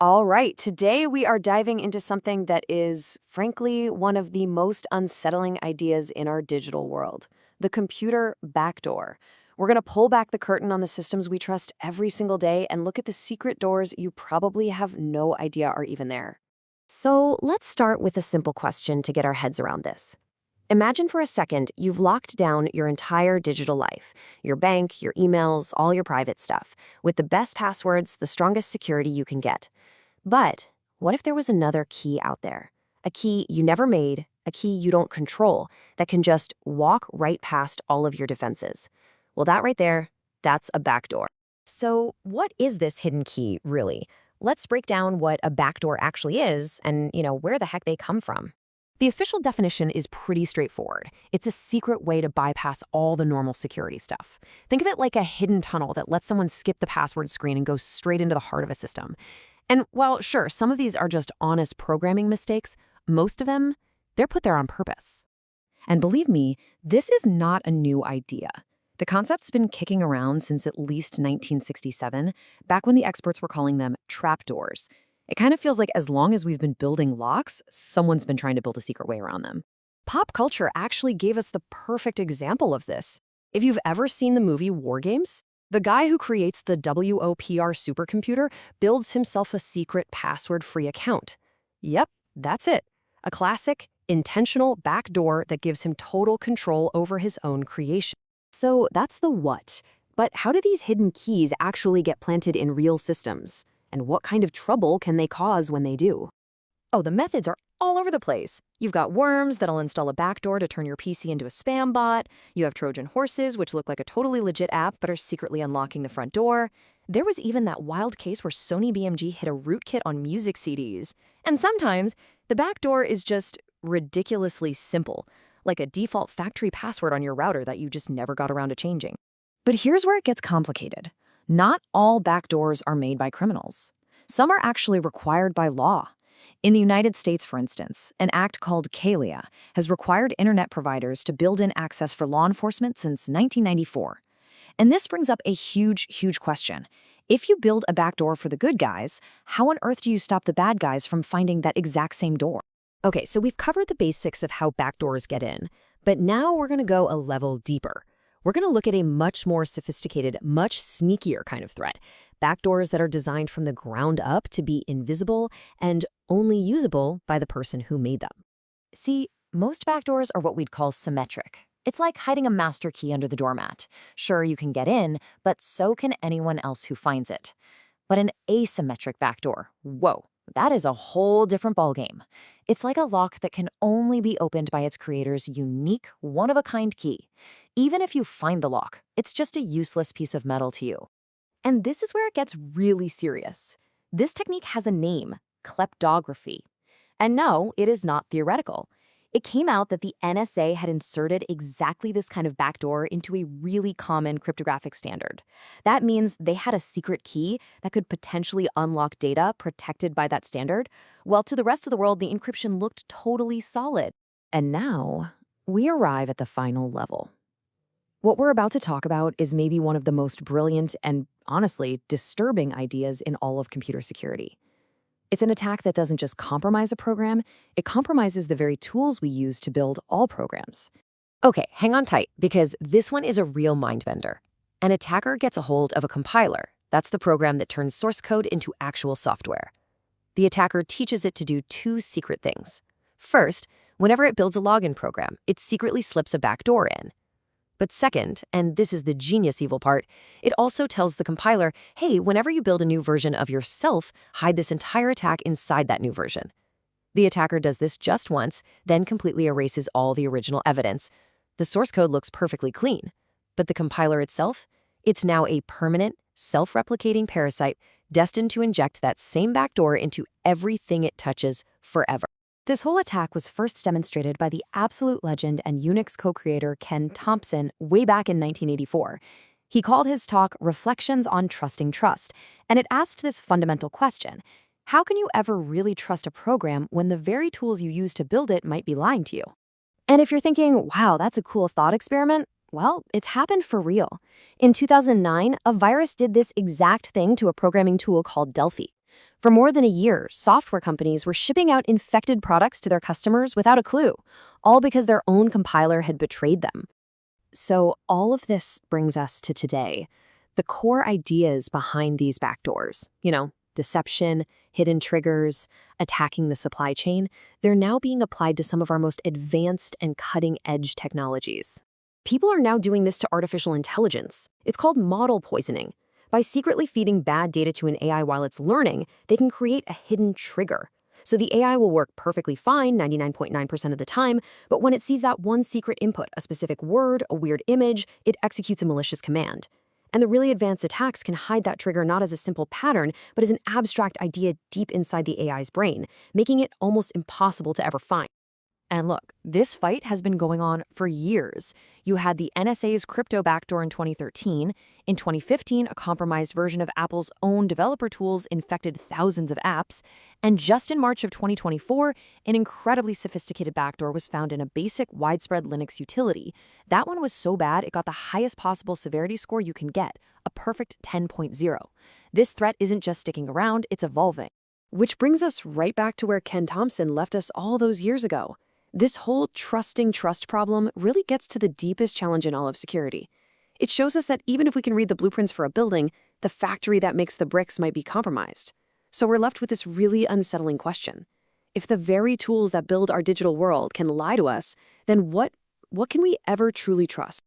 All right, today we are diving into something that is, frankly, one of the most unsettling ideas in our digital world, the computer backdoor. We're going to pull back the curtain on the systems we trust every single day and look at the secret doors you probably have no idea are even there. So let's start with a simple question to get our heads around this. Imagine for a second you've locked down your entire digital life, your bank, your emails, all your private stuff, with the best passwords, the strongest security you can get. But what if there was another key out there? A key you never made, a key you don't control, that can just walk right past all of your defenses. Well, that right there, that's a backdoor. So what is this hidden key, really? Let's break down what a backdoor actually is and, where the heck they come from. The official definition is pretty straightforward. It's a secret way to bypass all the normal security stuff. Think of it like a hidden tunnel that lets someone skip the password screen and go straight into the heart of a system. And while, sure, some of these are just honest programming mistakes, most of them, they're put there on purpose. And believe me, this is not a new idea. The concept's been kicking around since at least 1967, back when the experts were calling them trapdoors. It kind of feels like as long as we've been building locks, someone's been trying to build a secret way around them. Pop culture actually gave us the perfect example of this. If you've ever seen the movie War Games, the guy who creates the WOPR supercomputer builds himself a secret password-free account. Yep, that's it. A classic, intentional backdoor that gives him total control over his own creation. So that's the what. But how do these hidden keys actually get planted in real systems? And what kind of trouble can they cause when they do? Oh, the methods are all over the place. You've got worms that'll install a backdoor to turn your PC into a spam bot. You have Trojan horses, which look like a totally legit app but are secretly unlocking the front door. There was even that wild case where Sony BMG hid a rootkit on music CDs. And sometimes, the backdoor is just ridiculously simple, like a default factory password on your router that you just never got around to changing. But here's where it gets complicated. Not all backdoors are made by criminals. Some are actually required by law. In the United States, for instance, an act called CALIA has required internet providers to build in access for law enforcement since 1994. And this brings up a huge question. If you build a backdoor for the good guys, how on earth do you stop the bad guys from finding that exact same door? Okay, so we've covered the basics of how backdoors get in, but now we're going to go a level deeper. We're going to look at a much more sophisticated, much sneakier kind of threat. Backdoors that are designed from the ground up to be invisible and only usable by the person who made them. See, most backdoors are what we'd call symmetric. It's like hiding a master key under the doormat. Sure, you can get in, but so can anyone else who finds it. But an asymmetric backdoor, whoa, that is a whole different ballgame. It's like a lock that can only be opened by its creator's unique, one-of-a-kind key. Even if you find the lock, it's just a useless piece of metal to you. And this is where it gets really serious. This technique has a name, kleptography. And no, it is not theoretical. It came out that the NSA had inserted exactly this kind of backdoor into a really common cryptographic standard. That means they had a secret key that could potentially unlock data protected by that standard, while to the rest of the world, the encryption looked totally solid. And now, we arrive at the final level. What we're about to talk about is maybe one of the most brilliant and, honestly, disturbing ideas in all of computer security. It's an attack that doesn't just compromise a program, it compromises the very tools we use to build all programs. Okay, hang on tight, because this one is a real mind-bender. An attacker gets a hold of a compiler. That's the program that turns source code into actual software. The attacker teaches it to do two secret things. First, whenever it builds a login program, it secretly slips a backdoor in. But second, and this is the genius evil part, it also tells the compiler, hey, whenever you build a new version of yourself, hide this entire attack inside that new version. The attacker does this just once, then completely erases all the original evidence. The source code looks perfectly clean. But the compiler itself? It's now a permanent, self-replicating parasite destined to inject that same backdoor into everything it touches forever. This whole attack was first demonstrated by the absolute legend and Unix co-creator Ken Thompson way back in 1984. He called his talk Reflections on Trusting Trust, and it asked this fundamental question. How can you ever really trust a program when the very tools you use to build it might be lying to you? And if you're thinking, wow, that's a cool thought experiment, well, it's happened for real. In 2009, a virus did this exact thing to a programming tool called Delphi. For more than a year, software companies were shipping out infected products to their customers without a clue, all because their own compiler had betrayed them. So all of this brings us to today. The core ideas behind these backdoors, deception, hidden triggers, attacking the supply chain, they're now being applied to some of our most advanced and cutting-edge technologies. People are now doing this to artificial intelligence. It's called model poisoning. By secretly feeding bad data to an AI while it's learning, they can create a hidden trigger. So the AI will work perfectly fine 99.9% of the time, but when it sees that one secret input, a specific word, a weird image, it executes a malicious command. And the really advanced attacks can hide that trigger not as a simple pattern, but as an abstract idea deep inside the AI's brain, making it almost impossible to ever find. And look, this fight has been going on for years. You had the NSA's crypto backdoor in 2013. In 2015, a compromised version of Apple's own developer tools infected thousands of apps. And just in March of 2024, an incredibly sophisticated backdoor was found in a basic widespread Linux utility. That one was so bad, it got the highest possible severity score you can get, a perfect 10.0. This threat isn't just sticking around, it's evolving. Which brings us right back to where Ken Thompson left us all those years ago. This whole trusting trust problem really gets to the deepest challenge in all of security. It shows us that even if we can read the blueprints for a building, the factory that makes the bricks might be compromised. So we're left with this really unsettling question. If the very tools that build our digital world can lie to us, then what can we ever truly trust?